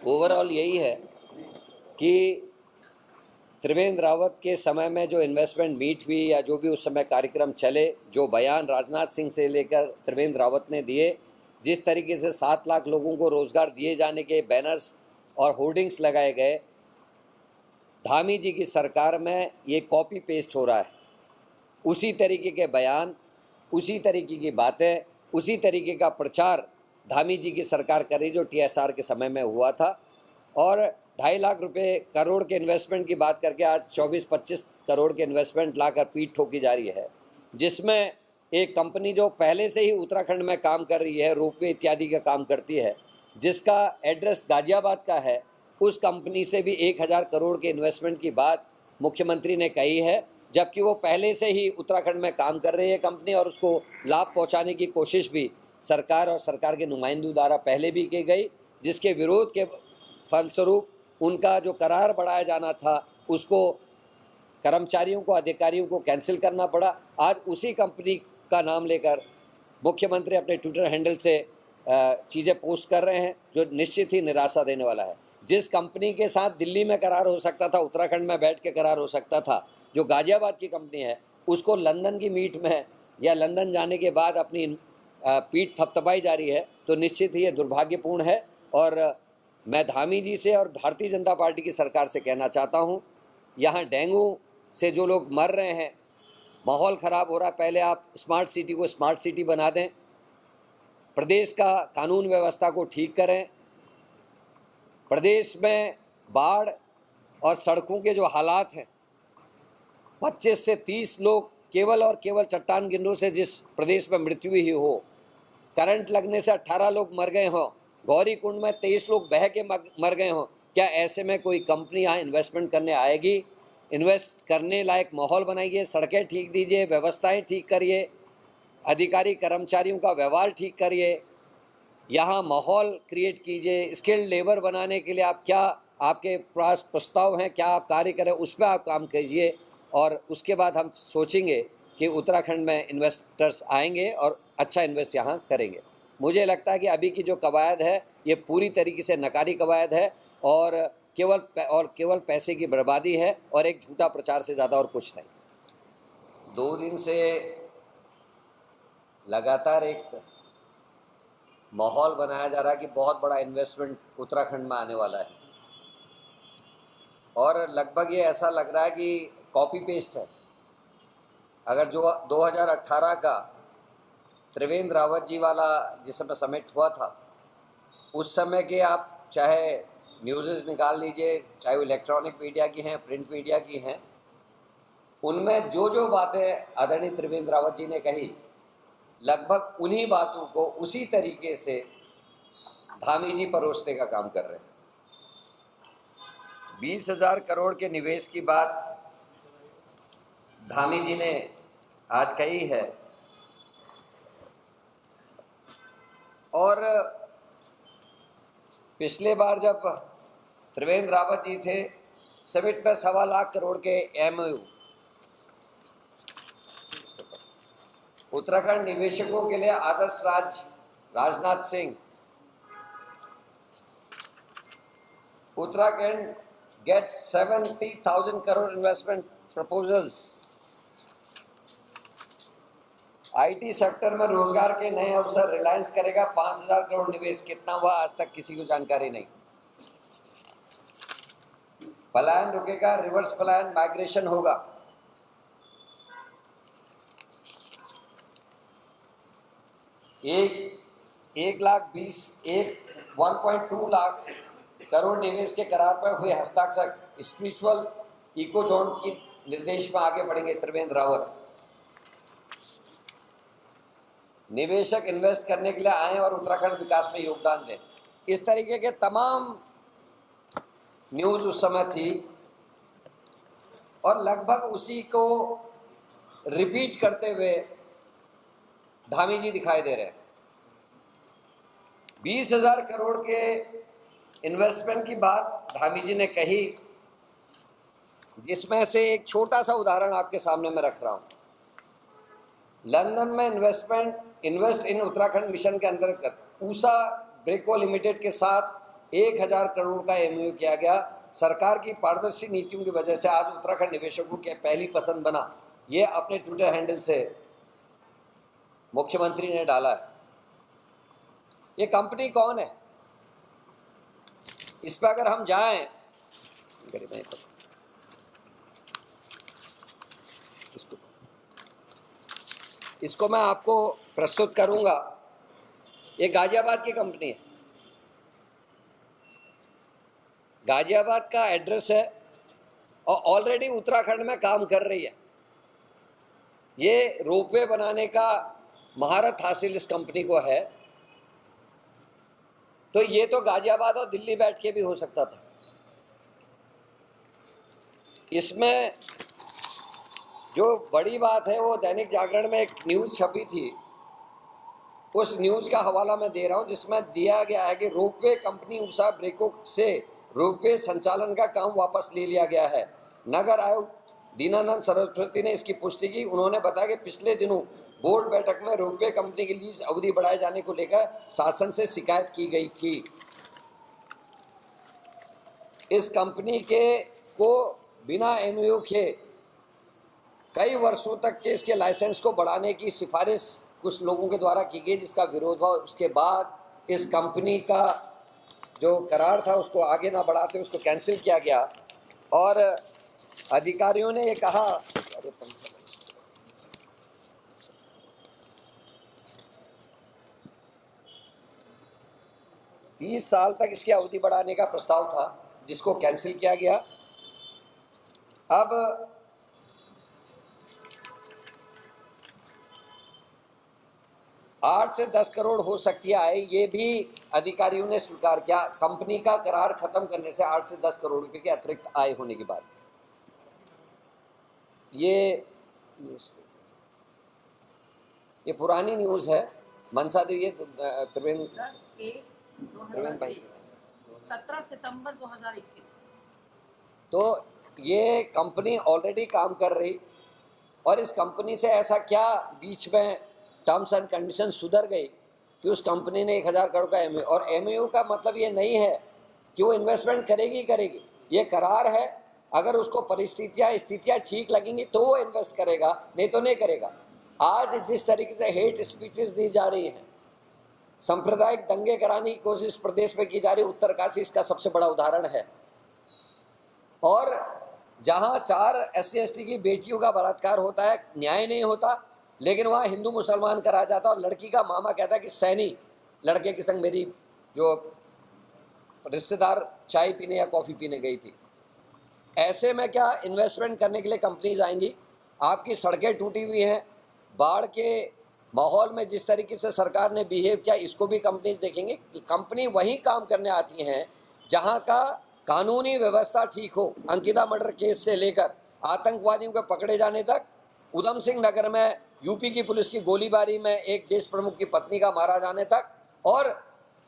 Overall यही है कि त्रिवेंद्र रावत के समय में जो इन्वेस्टमेंट मीट हुई या जो भी उस समय कार्यक्रम चले, जो बयान राजनाथ सिंह से लेकर त्रिवेंद्र रावत ने दिए, जिस तरीके से 7 लाख लोगों को रोज़गार दिए जाने के बैनर्स और होर्डिंग्स लगाए गए, धामी जी की सरकार में ये कॉपी पेस्ट हो रहा है। उसी तरीके के बयान, उसी तरीके की बातें, उसी तरीके का प्रचार धामी जी की सरकार कर रही जो TSR के समय में हुआ था। और 2.5 लाख रुपए करोड़ के इन्वेस्टमेंट की बात करके आज 24-25 करोड़ के इन्वेस्टमेंट लाकर पीठ ठोकी जा रही है, जिसमें एक कंपनी जो पहले से ही उत्तराखंड में काम कर रही है, रोपवे इत्यादि का काम करती है, जिसका एड्रेस गाजियाबाद का है, उस कंपनी से भी 1000 करोड़ के इन्वेस्टमेंट की बात मुख्यमंत्री ने कही है, जबकि वो पहले से ही उत्तराखंड में काम कर रही है कंपनी, और उसको लाभ पहुंचाने की कोशिश भी सरकार और सरकार के नुमाइंदों द्वारा पहले भी की गई, जिसके विरोध के फलस्वरूप उनका जो करार बढ़ाया जाना था उसको कर्मचारियों को, अधिकारियों को कैंसिल करना पड़ा। आज उसी कंपनी का नाम लेकर मुख्यमंत्री अपने ट्विटर हैंडल से चीज़ें पोस्ट कर रहे हैं, जो निश्चित ही निराशा देने वाला है। जिस कंपनी के साथ दिल्ली में करार हो सकता था, उत्तराखंड में बैठ के करार हो सकता था, जो गाजियाबाद की कंपनी है, उसको लंदन की मीट में या लंदन जाने के बाद अपनी पीठ थपथपाई जा रही है, तो निश्चित ही ये दुर्भाग्यपूर्ण है। और मैं धामी जी से और भारतीय जनता पार्टी की सरकार से कहना चाहता हूँ, यहाँ डेंगू से जो लोग मर रहे हैं, माहौल ख़राब हो रहा है, पहले आप स्मार्ट सिटी को स्मार्ट सिटी बना दें, प्रदेश का कानून व्यवस्था को ठीक करें। प्रदेश में बाढ़ और सड़कों के जो हालात हैं, 25 से 30 लोग केवल और केवल चट्टान गिरने से जिस प्रदेश में मृत्यु हुई हो, करंट लगने से 18 लोग मर गए हों, गौरी कुंड में 23 लोग बह के मर गए हों, क्या ऐसे में कोई कंपनी यहाँ इन्वेस्टमेंट करने आएगी? इन्वेस्ट करने लायक माहौल बनाइए, सड़कें ठीक दीजिए, व्यवस्थाएं ठीक करिए, अधिकारी कर्मचारियों का व्यवहार ठीक करिए, यहाँ माहौल क्रिएट कीजिए। स्किल्ड लेबर बनाने के लिए आप क्या, आपके पास प्रस्ताव हैं, क्या आप कार्य करें, उस पर आप काम कीजिए, और उसके बाद हम सोचेंगे कि उत्तराखंड में इन्वेस्टर्स आएंगे और अच्छा इन्वेस्ट यहाँ करेंगे। मुझे लगता है कि अभी की जो कवायद है ये पूरी तरीके से नकारी कवायद है, और केवल पैसे की बर्बादी है, और एक झूठा प्रचार से ज़्यादा और कुछ नहीं। 2 दिन से लगातार एक माहौल बनाया जा रहा है कि बहुत बड़ा इन्वेस्टमेंट उत्तराखंड में आने वाला है, और लगभग ये ऐसा लग रहा है कि कॉपी पेस्ट है। अगर जो 2018 का त्रिवेंद्र रावत जी वाला जिस समय समिट हुआ था, उस समय के आप चाहे न्यूज़ निकाल लीजिए, चाहे वो इलेक्ट्रॉनिक मीडिया की हैं, प्रिंट मीडिया की हैं, उनमें जो जो बातें आदरणीय त्रिवेंद्र रावत जी ने कही, लगभग उन्हीं बातों को उसी तरीके से धामी जी परोसने का काम कर रहे हैं। 20,000 करोड़ के निवेश की बात धामी जी ने आज कही है, और पिछले बार जब त्रिवेंद्र रावत जी थे, समिट में 1.25 लाख करोड़ के MOU उत्तराखंड निवेशकों के लिए आदर्श राज्य Rajnath Singh, Uttarakhand gets 70,000 crore investment proposals, IT sector में रोजगार के नए अवसर, रिलायंस करेगा 5,000 करोड़ निवेश। कितना हुआ आज तक किसी को जानकारी नहीं। पलायन रुकेगा, रिवर्स पलायन, माइग्रेशन होगा। एक 1.2 लाख करोड़ निवेश के करार पर हुए हस्ताक्षर। स्पिरिचुअल इको जोन की निर्देश में आगे बढ़ेंगे त्रिवेंद्र रावत। निवेशक इन्वेस्ट करने के लिए आए और उत्तराखंड विकास में योगदान दें। इस तरीके के तमाम न्यूज़ उस समय थी, और लगभग उसी को रिपीट करते हुए धामी जी दिखाई दे रहे हैं। 20,000 करोड़ के इन्वेस्टमेंट की बात धामी जी ने कही, जिसमें से एक छोटा सा उदाहरण आपके सामने मैं रख रहा हूं। लंदन में इन्वेस्ट इन उत्तराखंड मिशन के अंतर्गत ऊषा ब्रेको लिमिटेड के साथ 1000 करोड़ का एमओयू किया गया। सरकार की पारदर्शी नीतियों की वजह से आज उत्तराखंड निवेशकों की पहली पसंद बना। ये अपने ट्विटर हैंडल से मुख्यमंत्री ने डाला है। ये कंपनी कौन है, इस पर अगर हम जाएं, इसको मैं आपको प्रस्तुत करूंगा। ये गाजियाबाद की कंपनी है, गाजियाबाद का एड्रेस है और ऑलरेडी उत्तराखंड में काम कर रही है। ये रोपवे बनाने का महारत हासिल इस कंपनी को है। तो ये तो गाजियाबाद और दिल्ली बैठ के भी हो सकता था। इसमें जो बड़ी बात है वो दैनिक जागरण में एक न्यूज़ छपी थी, उस न्यूज़ का हवाला मैं दे रहा हूं, जिसमें दिया गया है कि रोपवे कंपनी उषा ब्रेको से रोपवे संचालन का काम वापस ले लिया गया है। नगर आयुक्त दीनानंद सरस्वती ने इसकी पुष्टि की। उन्होंने बताया कि पिछले दिनों बोर्ड बैठक में रोपवे कंपनी की लीज अवधि बढ़ाए जाने को लेकर शासन से शिकायत की गई थी। इस कंपनी के को बिना एमओयू के कई वर्षों तक के इसके लाइसेंस को बढ़ाने की सिफारिश कुछ लोगों के द्वारा की गई, जिसका विरोध हुआ। उसके बाद इस कंपनी का जो करार था उसको आगे ना बढ़ाते उसको कैंसिल किया गया और अधिकारियों ने ये कहा, 30 साल तक इसकी अवधि बढ़ाने का प्रस्ताव था, जिसको कैंसिल किया गया। अब आठ से 10 करोड़ हो सकती है आय, ये भी अधिकारियों ने स्वीकार किया। कंपनी का करार खत्म करने से 8 से 10 करोड़ रुपए की अतिरिक्त आय होने के बाद ये पुरानी न्यूज़ है। मनसा देवी, त्रिवेंद्र भाई 17 सितंबर 2021। तो ये कंपनी ऑलरेडी काम कर रही और इस कंपनी से ऐसा क्या बीच में टर्म्स एंड कंडीशन सुधर गई कि उस कंपनी ने 1000 करोड़ का एमओयू, और एमओयू का मतलब ये नहीं है कि वो इन्वेस्टमेंट करेगी, ये करार है। अगर उसको स्थितियाँ ठीक लगेंगी तो वो इन्वेस्ट करेगा, नहीं तो नहीं करेगा। आज जिस तरीके से हेट स्पीचेस दी जा रही हैं, सांप्रदायिक दंगे कराने की कोशिश प्रदेश में की जा रही, उत्तरकाशी इसका सबसे बड़ा उदाहरण है। और जहां 4 SC/ST की बेटियों का बलात्कार होता है, न्याय नहीं होता, लेकिन वहाँ हिंदू मुसलमान करा जाता है और लड़की का मामा कहता है कि सैनी लड़के के संग मेरी जो रिश्तेदार चाय पीने या कॉफ़ी पीने गई थी। ऐसे में क्या इन्वेस्टमेंट करने के लिए कंपनीज आएंगी? आपकी सड़कें टूटी हुई हैं, बाढ़ के माहौल में जिस तरीके से सरकार ने बिहेव किया, इसको भी कंपनीज देखेंगे। कंपनी वहीं काम करने आती हैं जहां का कानूनी व्यवस्था ठीक हो। अंकिता मर्डर केस से लेकर आतंकवादियों के पकड़े जाने तक, उधम सिंह नगर में यूपी की पुलिस की गोलीबारी में एक देश प्रमुख की पत्नी का मारा जाने तक, और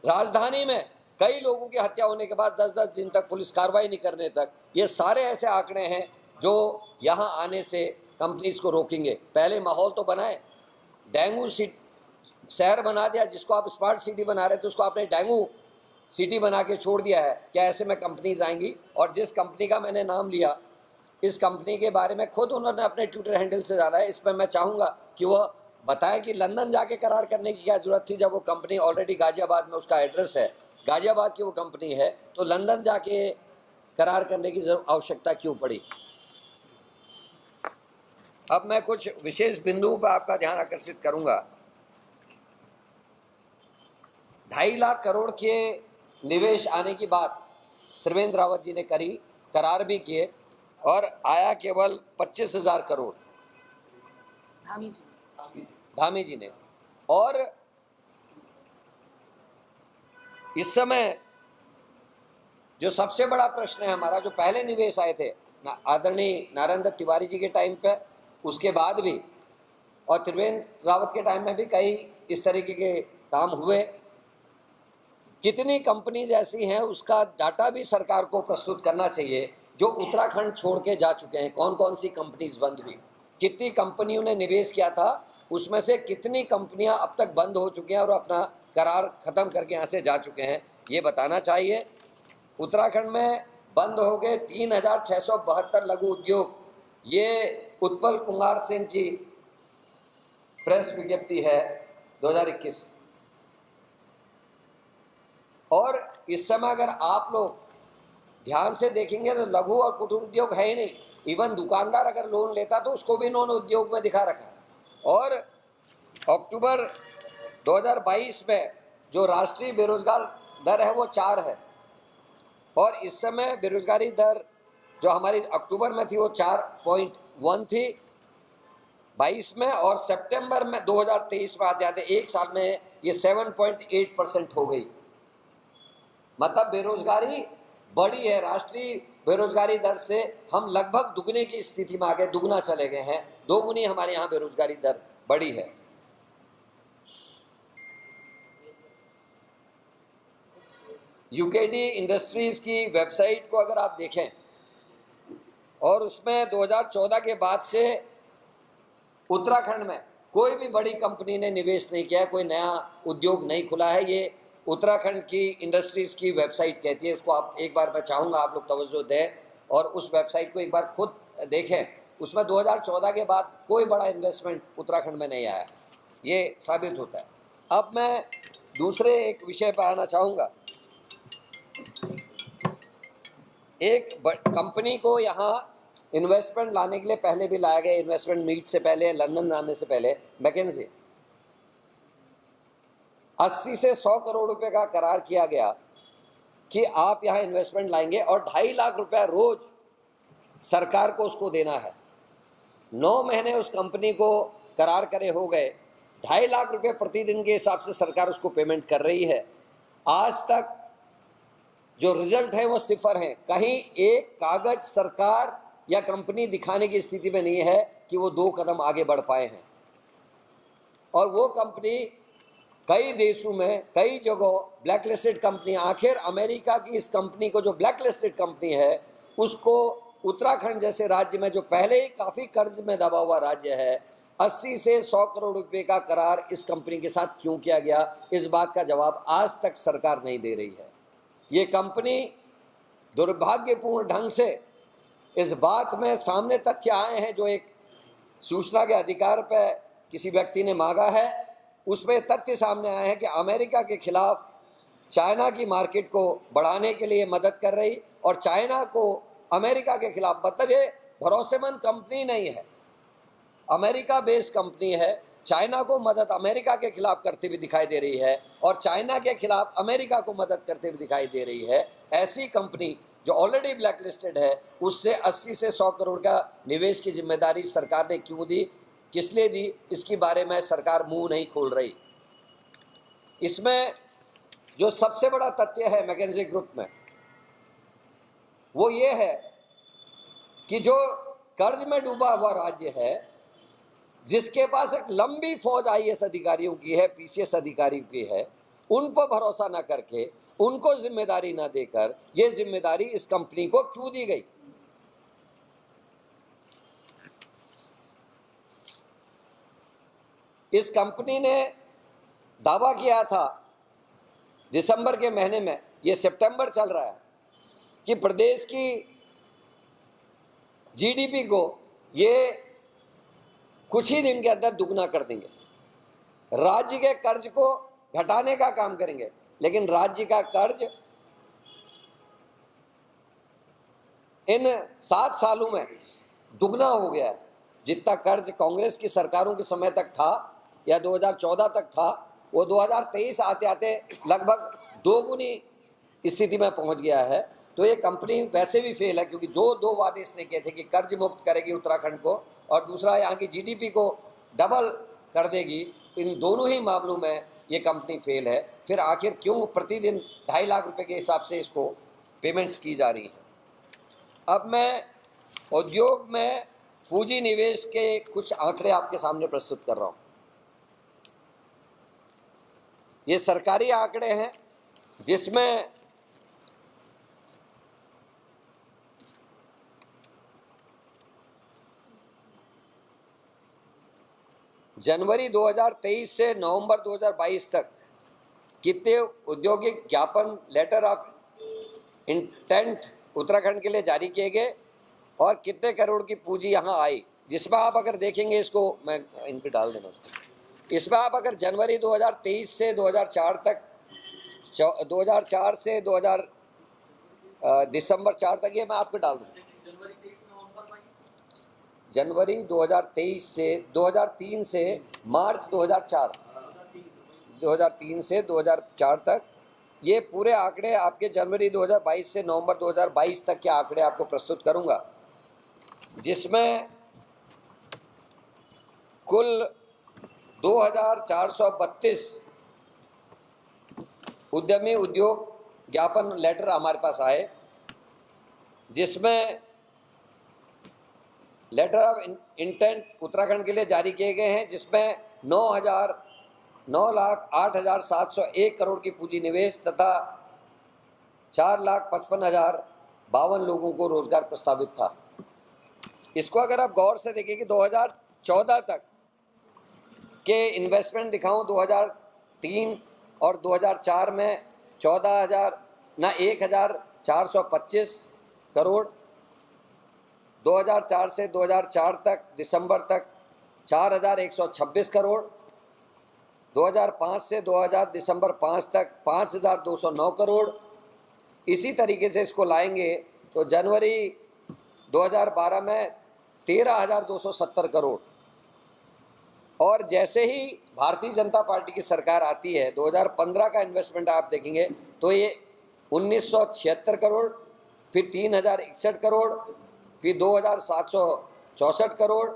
राजधानी में कई लोगों की हत्या होने के बाद 10-10 दिन तक पुलिस कार्रवाई नहीं करने तक, ये सारे ऐसे आंकड़े हैं जो यहाँ आने से कंपनीज को रोकेंगे। पहले माहौल तो बनाए, डेंगू शहर बना दिया, जिसको आप स्मार्ट सिटी बना रहे थे उसको आपने डेंगू सिटी बना के छोड़ दिया है। क्या ऐसे में कंपनीज आएंगी? और जिस कंपनी का मैंने नाम लिया, इस कंपनी के बारे में खुद उन्होंने अपने ट्विटर हैंडल से डाला है। इस पर मैं चाहूँगा कि वह बताएं कि लंदन जाके करार करने की क्या ज़रूरत थी, जब वो कंपनी ऑलरेडी गाजियाबाद में उसका एड्रेस है, गाजियाबाद की वो कंपनी है, तो लंदन जाके करार करने की आवश्यकता क्यों पड़ी? अब मैं कुछ विशेष बिंदुओं पर आपका ध्यान आकर्षित करूंगा। 2.5 लाख करोड़ के निवेश आने की बात त्रिवेंद्र रावत जी ने करी, करार भी किए, और आया केवल 25,000 करोड़ धामी जी ने। और इस समय जो सबसे बड़ा प्रश्न है हमारा, जो पहले निवेश आए थे आदरणीय नारायण दत्त तिवारी जी के टाइम पे, उसके बाद भी, और त्रिवेंद्र रावत के टाइम में भी कई इस तरीके के काम हुए। कितनी कंपनीज ऐसी हैं उसका डाटा भी सरकार को प्रस्तुत करना चाहिए जो उत्तराखंड छोड़ के जा चुके हैं। कौन कौन सी कंपनीज बंद हुई, कितनी कंपनियों ने निवेश किया था, उसमें से कितनी कंपनियां अब तक बंद हो चुकी हैं और अपना करार खत्म करके यहाँ से जा चुके हैं, ये बताना चाहिए। उत्तराखंड में बंद हो गए 3672 लघु उद्योग। ये उत्पल कुमार सिंह की प्रेस विज्ञप्ति है 2021। और इस समय अगर आप लोग ध्यान से देखेंगे तो लघु और कुटीर उद्योग है ही नहीं। इवन दुकानदार अगर लोन लेता तो उसको भी इन्होंने उद्योग में दिखा रखा है। और अक्टूबर 2022 में जो राष्ट्रीय बेरोजगार दर है वो 4 है, और इस समय बेरोजगारी दर जो हमारी अक्टूबर में थी वो 4.1 थी 22 में, और सितंबर में 2023 में आते आते एक साल में ये 7.8% हो गई। मतलब बेरोजगारी बढ़ी है। राष्ट्रीय बेरोजगारी दर से हम लगभग दुगने की स्थिति में आ गए, दुगना चले गए हैं, दोगुनी हमारे यहाँ बेरोजगारी दर बढ़ी है। यूकेडी इंडस्ट्रीज की वेबसाइट को अगर आप देखें और उसमें 2014 के बाद से उत्तराखंड में कोई भी बड़ी कंपनी ने निवेश नहीं किया है, कोई नया उद्योग नहीं खुला है। ये उत्तराखंड की इंडस्ट्रीज की वेबसाइट कहती है। उसको आप एक बार मैं चाहूँगा आप लोग तवज्जो दें और उस वेबसाइट को एक बार खुद देखें। उसमें 2014 के बाद कोई बड़ा इन्वेस्टमेंट उत्तराखंड में नहीं आया, ये साबित होता है। अब मैं दूसरे एक विषय पर आना चाहूँगा। एक कंपनी को यहाँ इन्वेस्टमेंट लाने के लिए पहले भी लाया गया, इन्वेस्टमेंट मीट से पहले, लंदन आने से पहले, मैकेंजी 80 से 100 करोड़ रुपए का करार किया गया कि आप यहाँ इन्वेस्टमेंट लाएंगे और 2.5 लाख रुपया रोज सरकार को उसको देना है। 9 महीने उस कंपनी को करार करे हो गए, 2.5 लाख रुपए प्रतिदिन के हिसाब से सरकार उसको पेमेंट कर रही है। आज तक जो रिजल्ट है वो सिफर है। कहीं एक कागज सरकार या कंपनी दिखाने की स्थिति में नहीं है कि वो 2 कदम आगे बढ़ पाए हैं। और वो कंपनी कई देशों में, कई जगह ब्लैकलिस्टेड कंपनी, आखिर अमेरिका की इस कंपनी को जो ब्लैकलिस्टेड कंपनी है उसको उत्तराखंड जैसे राज्य में जो पहले ही काफ़ी कर्ज में दबा हुआ राज्य है, 80 से 100 करोड़ रुपए का करार इस कंपनी के साथ क्यों किया गया, इस बात का जवाब आज तक सरकार नहीं दे रही है। ये कंपनी दुर्भाग्यपूर्ण ढंग से इस बात में सामने तथ्य आए हैं जो एक सूचना के अधिकार पर किसी व्यक्ति ने मांगा है, उसमें तथ्य सामने आए हैं कि अमेरिका के खिलाफ चाइना की मार्केट को बढ़ाने के लिए मदद कर रही और चाइना को अमेरिका के खिलाफ, मतलब ये भरोसेमंद कंपनी नहीं है, अमेरिका बेस्ड कंपनी है, चाइना को मदद अमेरिका के खिलाफ करती हुई दिखाई दे रही है और चाइना के खिलाफ अमेरिका को मदद करते हुए दिखाई दे रही है। ऐसी कंपनी जो ऑलरेडी ब्लैक लिस्टेड है उससे 80 से 100 करोड़ का निवेश की जिम्मेदारी सरकार ने क्यों दी, किस लिए दी, इसके बारे में सरकार मुंह नहीं खोल रही। इसमें जो सबसे बड़ा तथ्य है मैकेंजी ग्रुप में वो ये है कि जो कर्ज में डूबा हुआ राज्य है, जिसके पास एक लंबी फौज आईएएस अधिकारियों की है, पीसीएस अधिकारियों की है, उन पर भरोसा ना करके, उनको जिम्मेदारी ना देकर ये जिम्मेदारी इस कंपनी को क्यों दी गई। इस कंपनी ने दावा किया था दिसंबर के महीने में, ये सितंबर चल रहा है, कि प्रदेश की जीडीपी को ये कुछ ही दिन के अंदर दुगना कर देंगे, राज्य के कर्ज को घटाने का काम करेंगे। लेकिन राज्य का कर्ज इन 7 सालों में दुगना हो गया है। जितना कर्ज कांग्रेस की सरकारों के समय तक था या 2014 तक था, वो 2023 आते आते लगभग 2 गुनी स्थिति में पहुंच गया है। तो ये कंपनी वैसे भी फेल है, क्योंकि जो 2 वादे इसने किए थे कि कर्ज मुक्त करेगी उत्तराखंड को और दूसरा यहाँ की जीडीपी को डबल कर देगी, इन दोनों ही मामलों में ये कंपनी फेल है। फिर आखिर क्यों प्रतिदिन 2.5 लाख रुपए के हिसाब से इसको पेमेंट्स की जा रही हैं। अब मैं उद्योग में पूंजी निवेश के कुछ आंकड़े आपके सामने प्रस्तुत कर रहा हूँ। ये सरकारी आंकड़े हैं जिसमें जनवरी 2023 से नवंबर 2022 तक कितने औद्योगिक ज्ञापन लेटर ऑफ इंटेंट उत्तराखंड के लिए जारी किए गए और कितने करोड़ की पूंजी यहाँ आई, जिसमें आप अगर देखेंगे, इसको मैं इन पे डाल देना उसको, इसमें आप अगर जनवरी 2023 से 2004 तक 2004 से 2000 दिसंबर 4 तक, ये मैं आपको डाल दूँ, जनवरी 2023 से 2003 से मार्च 2003 से 2004 तक, ये पूरे आंकड़े आपके जनवरी 2022 से नवंबर 2022 तक के आंकड़े आपको प्रस्तुत करूंगा, जिसमें कुल 2432 उद्यमी उद्योग ज्ञापन लेटर हमारे पास आए, जिसमें लेटर ऑफ इंटेंट उत्तराखंड के लिए जारी किए गए हैं, जिसमें 9,08,701 करोड़ की पूंजी निवेश तथा 4,55,052 लोगों को रोजगार प्रस्तावित था। इसको अगर आप गौर से देखें कि 2014 तक के इन्वेस्टमेंट दिखाऊं, 2003 और 2004 में 1,425 करोड़, 2004 से 2004 तक दिसंबर तक 4,126 करोड़, 2005 से 2000 दिसंबर 5 तक 5,209 करोड़। इसी तरीके से इसको लाएंगे तो जनवरी 2012 में 13,270 करोड़, और जैसे ही भारतीय जनता पार्टी की सरकार आती है 2015 का इन्वेस्टमेंट आप देखेंगे तो ये 1,976 करोड़, फिर 3,061 करोड़, फिर 2,764 करोड़,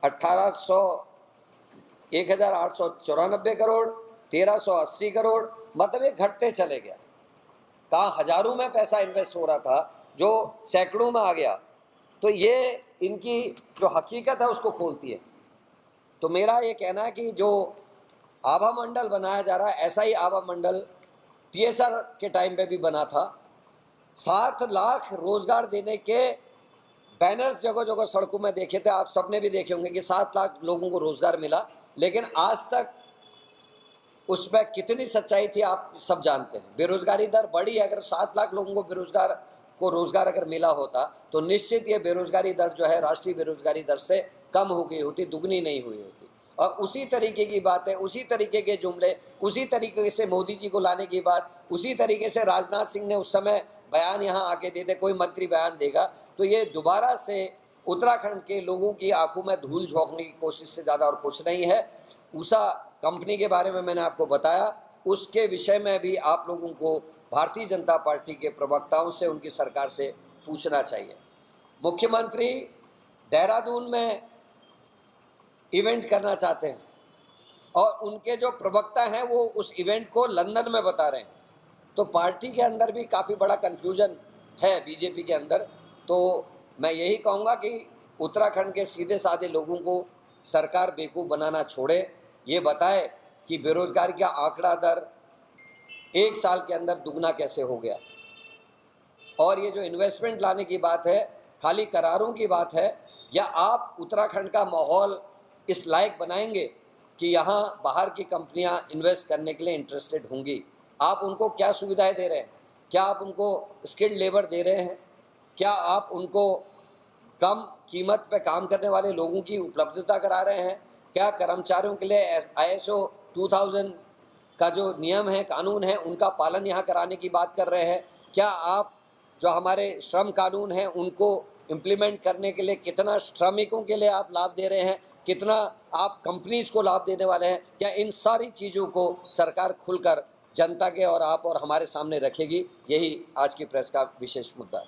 1,894 करोड़, 1,380 करोड़, मतलब ये घटते चले गया। कहाँ हजारों में पैसा इन्वेस्ट हो रहा था जो सैकड़ों में आ गया। तो ये इनकी जो हकीकत है उसको खोलती है। तो मेरा ये कहना है कि जो आभा मंडल बनाया जा रहा है, ऐसा ही आभा मंडल TSR के टाइम पे भी बना था। 7 लाख रोजगार देने के बैनर्स जगह जगह सड़कों में देखे थे, आप सबने भी देखे होंगे कि 7 लाख लोगों को रोजगार मिला, लेकिन आज तक उसमें कितनी सच्चाई थी आप सब जानते हैं। बेरोजगारी दर बढ़ी है। अगर 7 लाख लोगों को रोजगार अगर मिला होता तो निश्चित ये बेरोजगारी दर जो है राष्ट्रीय बेरोजगारी दर से कम हो गई होती, दुगनी नहीं हुई होती। और उसी तरीके की बात है, उसी तरीके के जुमले, उसी तरीके से मोदी जी को लाने की बात, उसी तरीके से राजनाथ सिंह ने उस समय बयान यहाँ आके देते, कोई मंत्री बयान देगा तो ये दोबारा से उत्तराखंड के लोगों की आंखों में धूल झोंकने की कोशिश से ज़्यादा और कुछ नहीं है। उषा कंपनी के बारे में मैंने आपको बताया, उसके विषय में भी आप लोगों को भारतीय जनता पार्टी के प्रवक्ताओं से, उनकी सरकार से पूछना चाहिए। मुख्यमंत्री देहरादून में इवेंट करना चाहते हैं और उनके जो प्रवक्ता हैं वो उस इवेंट को लंदन में बता रहे हैं। तो पार्टी के अंदर भी काफ़ी बड़ा कन्फ्यूजन है, बीजेपी के अंदर। तो मैं यही कहूँगा कि उत्तराखंड के सीधे साधे लोगों को सरकार बेवकूफ़ बनाना छोड़े, ये बताए कि बेरोजगारी का आंकड़ा दर 1 साल के अंदर दुगना कैसे हो गया। और ये जो इन्वेस्टमेंट लाने की बात है, खाली करारों की बात है, या आप उत्तराखंड का माहौल इस लायक बनाएंगे कि यहाँ बाहर की कंपनियाँ इन्वेस्ट करने के लिए इंटरेस्टेड होंगी। आप उनको क्या सुविधाएं दे रहे हैं? क्या आप उनको स्किल्ड लेबर दे रहे हैं? क्या आप उनको कम कीमत पे काम करने वाले लोगों की उपलब्धता करा रहे हैं? क्या कर्मचारियों के लिए ISO 2000 का जो नियम है, कानून है, उनका पालन यहाँ कराने की बात कर रहे हैं? क्या आप जो हमारे श्रम कानून हैं उनको इम्प्लीमेंट करने के लिए कितना श्रमिकों के लिए आप लाभ दे रहे हैं, कितना आप कंपनीज को लाभ देने वाले हैं? क्या इन सारी चीज़ों को सरकार खुलकर जनता के और आप और हमारे सामने रखेगी? यही आज की प्रेस का विशेष मुद्दा है।